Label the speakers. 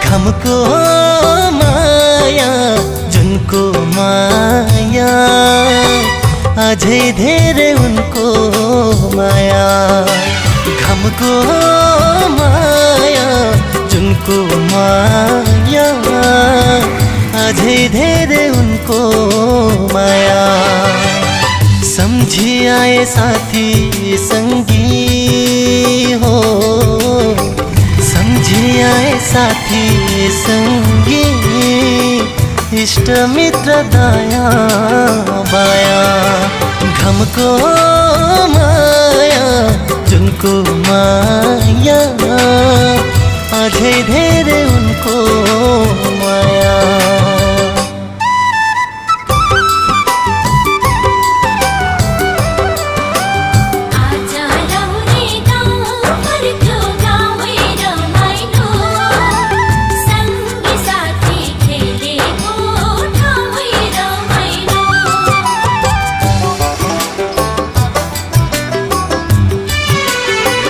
Speaker 1: घमको माया जुनको माया अझै धेरै उनको माया घमको माया जुनको माया अझै धेरै उनको माया सम्झी आए साथी संगी हो सम्झी आए साथी संगी इष्ट मित्र दया बाया घमको माया जुनको माया अझै धेरै उनको